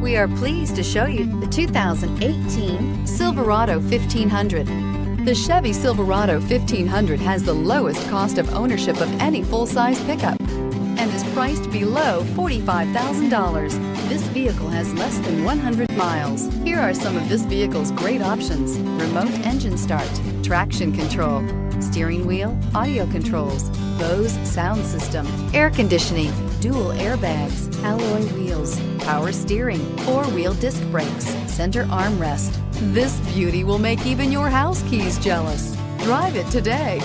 We are pleased to show you the 2018 Silverado 1500. The Chevy Silverado 1500 has the lowest cost of ownership of any full-size pickup and is priced below $45,000. This vehicle has less than 100 miles. Here are some of this vehicle's great options: remote engine start, traction control, steering wheel audio controls, Bose sound system, air conditioning, dual airbags, alloy wheels, power steering, four-wheel disc brakes, center armrest. This beauty will make even your house keys jealous. Drive it today.